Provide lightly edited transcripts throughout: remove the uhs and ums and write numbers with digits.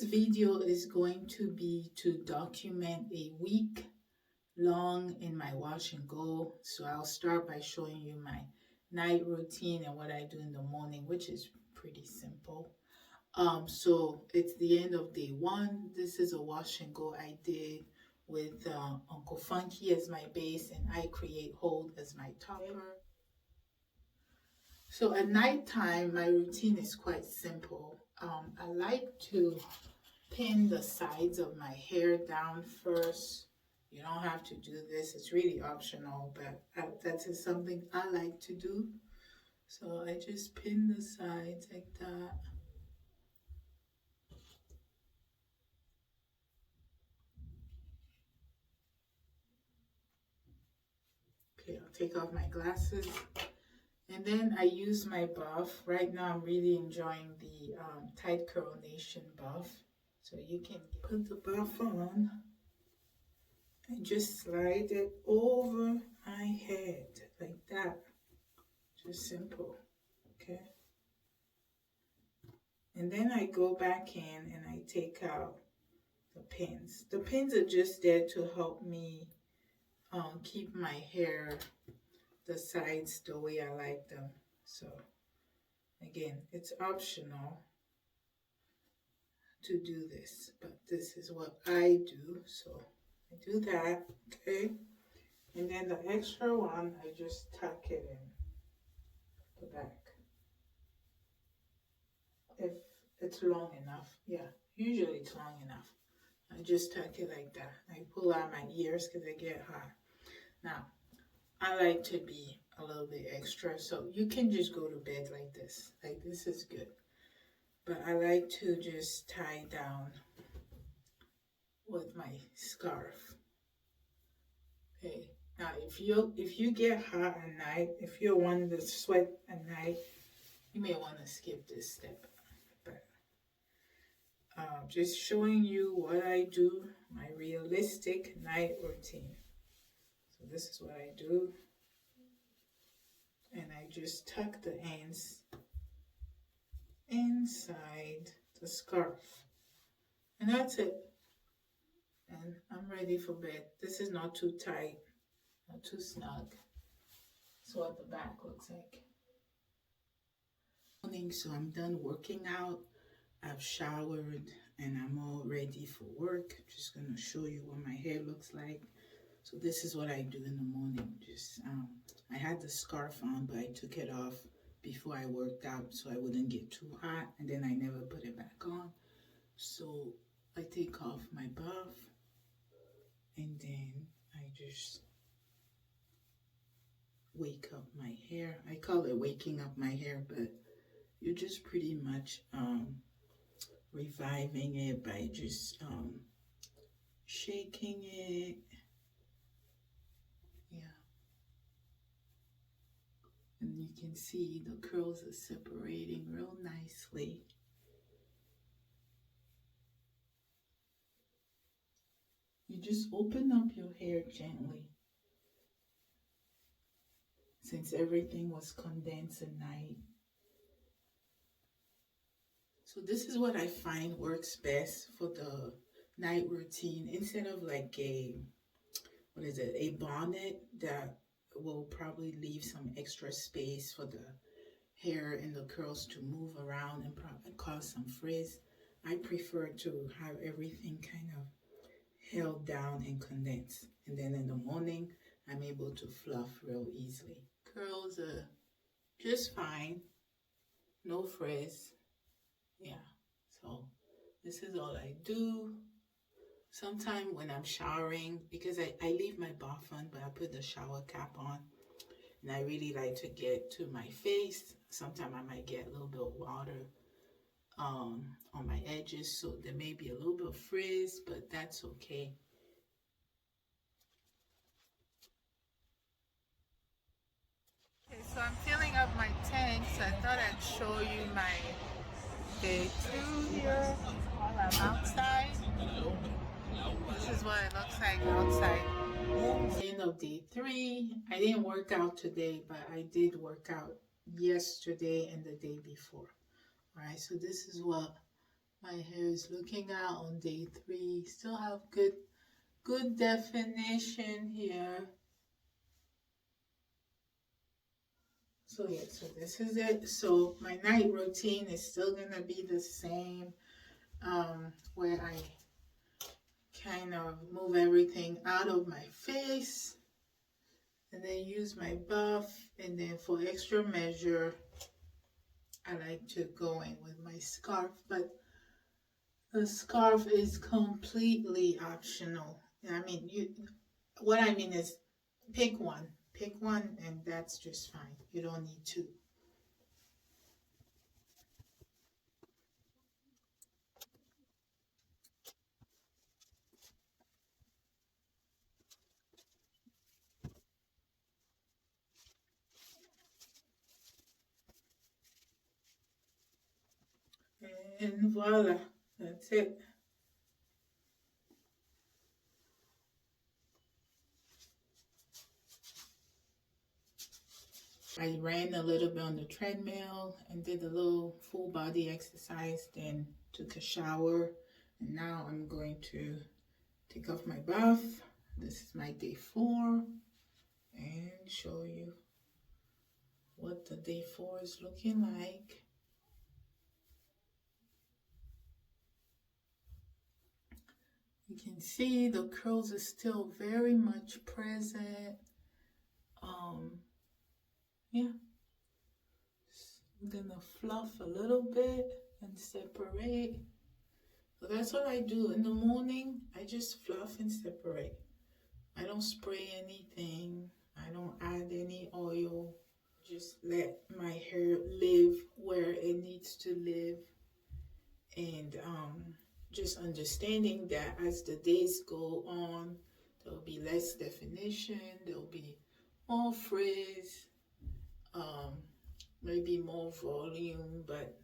video is going to be to document a week long in my wash and go. So I'll start by showing you my night routine and what I do in the morning, which is pretty simple. So it's the end of day one. This is a wash and go I did with Uncle Funky as my base and I Create Hold as my topper. So at nighttime, my routine is quite simple. I like to pin the sides of my hair down first. You don't have to do this, it's really optional, but that is something I like to do. So I just pin the sides like that. Okay, I'll take off my glasses. And then I use my buff. Right now I'm really enjoying the tight curl nation buff. So you can put the buff on and just slide it over my head like that. Just simple, okay? And then I go back in and I take out the pins. The pins are just there to help me keep my hair, the sides the way I like them. So again, it's optional to do this, but this is what I do. So I do that, okay? And then the extra one, I just tuck it in the back. If it's long enough, yeah, usually it's long enough. I just tuck it like that. I pull out my ears because they get hot. Now, I like to be a little bit extra, so you can just go to bed like this. Like this is good. But I like to just tie down with my scarf. Okay. Now, if you get hot at night, if you're one that sweat at night, you may want to skip this step. But just showing you what I do, my realistic night routine. So this is what I do. And I just tuck the ends inside the scarf. And that's it. And I'm ready for bed. This is not too tight, not too snug. That's what the back looks like. Morning, so I'm done working out. I've showered and I'm all ready for work. Just gonna show you what my hair looks like. So this is what I do in the morning. Just I had the scarf on, but I took it off before I worked out so I wouldn't get too hot, and then I never put it back on. So I take off my buff and then I just wake up my hair. I call it waking up my hair, but you're just pretty much reviving it by just shaking it. Yeah. And you can see the curls are separating real nicely. You just open up your hair gently. Since everything was condensed at night. So this is what I find works best for the night routine. Instead of like a bonnet that will probably leave some extra space for the hair and the curls to move around and probably cause some frizz. I prefer to have everything kind of held down and condensed. And then in the morning, I'm able to fluff real easily. Curls are just fine. No frizz. Yeah, so this is all I do. Sometimes when I'm showering, because I leave my buff on, but I put the shower cap on, and I really like to get to my face. Sometimes I might get a little bit of water on my edges, so there may be a little bit of frizz, but that's okay. Okay, so I'm filling up my tank, so I thought I'd show you my day 2 here while I'm outside. This is what it looks like outside. End of day 3. I didn't work out today, but I did work out yesterday and the day before. All right, so this is what my hair is looking out on day 3. Still have good definition here. So yeah, so this is it. So my night routine is still gonna be the same, where I kind of move everything out of my face and then use my buff, and then for extra measure I like to go in with my scarf, but the scarf is completely optional. I mean, what I mean is pick one, and that's just fine. You don't need two. And voila, that's it. I ran a little bit on the treadmill and did a little full body exercise, then took a shower, and now I'm going to take off my buff. This is my day 4, and show you what the day 4 is looking like. You can see the curls are still very much present. Yeah. I'm gonna fluff a little bit and separate. So that's what I do in the morning. I just fluff and separate. I don't spray anything. I don't add any oil. Just let my hair live where it needs to live. And just understanding that as the days go on, there'll be less definition, there'll be more frizz, maybe more volume, but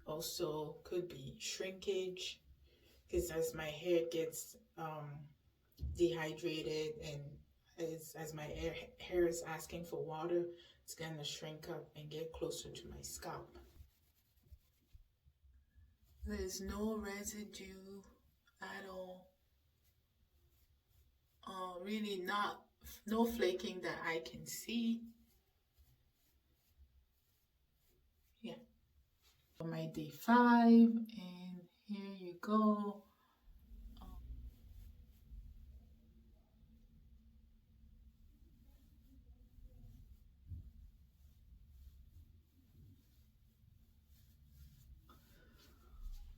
also could be shrinkage, because as my hair gets dehydrated and as my hair is asking for water, it's gonna shrink up and get closer to my scalp. There's no residue at all. Really no flaking that I can see. Yeah. For my day 5, and here you go.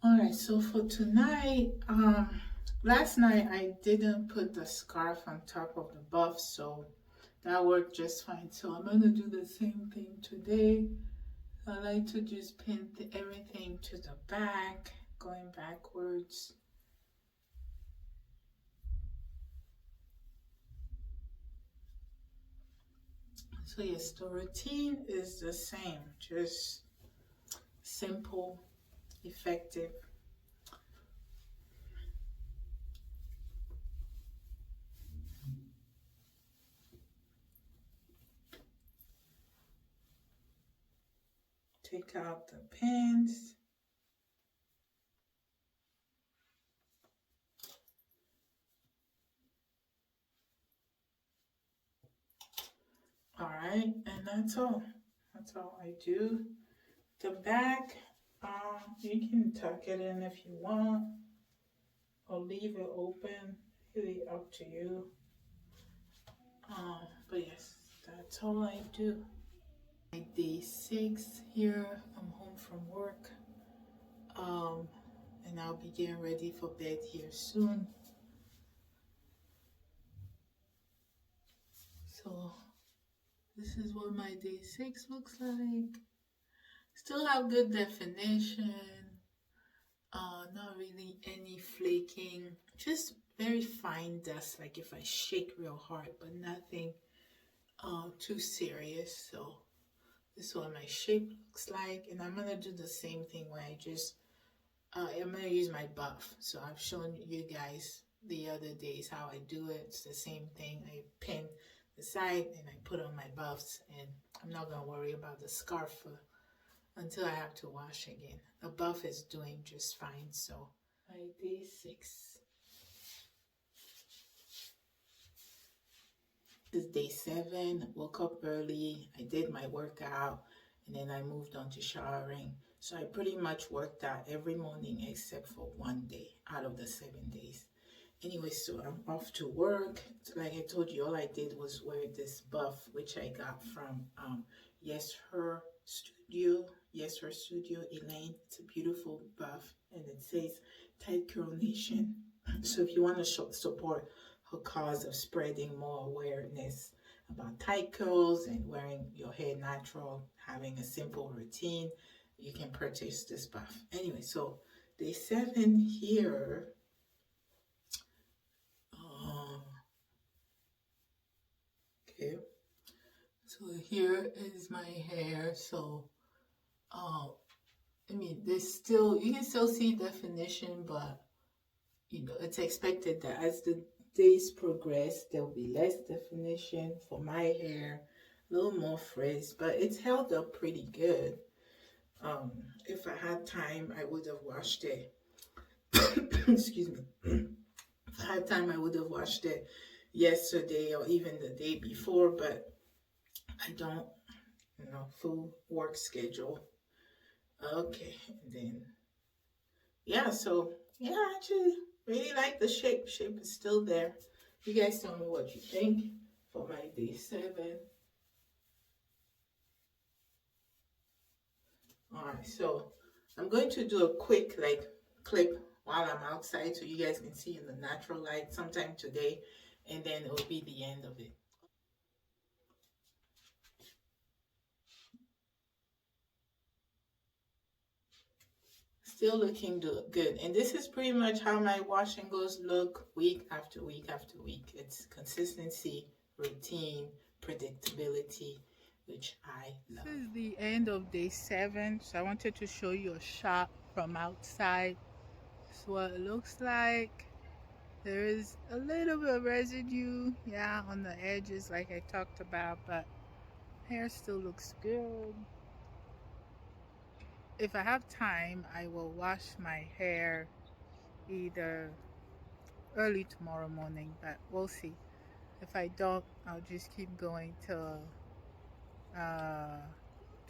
All right, so for tonight, last night I didn't put the scarf on top of the buff, so that worked just fine. So I'm gonna do the same thing today. I like to just pin everything to the back, going backwards. So yes, the routine is the same, just simple, effective. Take out the pins. All right, and that's all. That's all I do. The back, you can tuck it in if you want, or leave it open. Really up to you. But yes, that's all I do. Day 6 here. I'm home from work. And I'll be getting ready for bed here soon. So this is what my day 6 looks like. Still have good definition. Not really any flaking. Just very fine dust, like if I shake real hard, but nothing too serious. So this is what my shape looks like, and I'm gonna do the same thing where I just I'm gonna use my buff. So I've shown you guys the other days how I do it. It's the same thing. I pin the side and I put on my buffs, and I'm not gonna worry about the scarf for until I have to wash again. The buff is doing just fine. So by day 6, this is day 7. Woke up early. I did my workout, and then I moved on to showering. So I pretty much worked out every morning except for one day out of the 7 days. Anyway, so I'm off to work. So like I told you, all I did was wear this buff, which I got from Yes Her Studio. Yes Her Studio, Elaine. It's a beautiful buff, and it says Tight Curl Nation. So if you want to support her cause of spreading more awareness about tight curls and wearing your hair natural, having a simple routine, you can purchase this buff. Anyway, so day 7 here. Um, okay, so here is my hair. So, uh, I mean, there's still, you can still see definition, but you know, it's expected that as the days progress, there'll be less definition for my hair, a little more frizz, but it's held up pretty good. Um, if I had time, I would have washed it. Excuse me. If I had time, I would have washed it yesterday or even the day before, but I don't, you know, full work schedule. Okay, and then yeah, so yeah, I actually really like the shape. Shape is still there. You guys tell me what you think for my day 7. All right, so I'm going to do a quick like clip while I'm outside so you guys can see in the natural light sometime today, and then it'll be the end of it. Still looking good. And this is pretty much how my wash and goes look week after week after week. It's consistency, routine, predictability, which I love. This is the end of day 7. So I wanted to show you a shot from outside. This is what it looks like. There is a little bit of residue, yeah, on the edges like I talked about, but hair still looks good. If I have time, I will wash my hair either early tomorrow morning, but we'll see. If I don't, I'll just keep going till uh,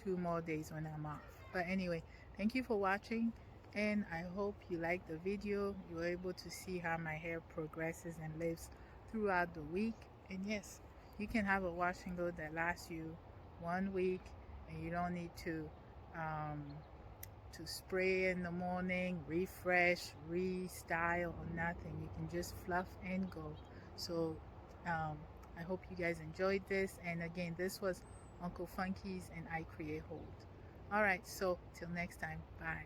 2 more days when I'm off. But anyway, thank you for watching, and I hope you liked the video. You were able to see how my hair progresses and lives throughout the week. And yes, you can have a wash and go that lasts you 1 week, and you don't need to spray in the morning, refresh, restyle, or nothing. You can just fluff and go. So um, I hope you guys enjoyed this. And again, this was Uncle Funky's and I Create Hold. All right, so till next time, bye.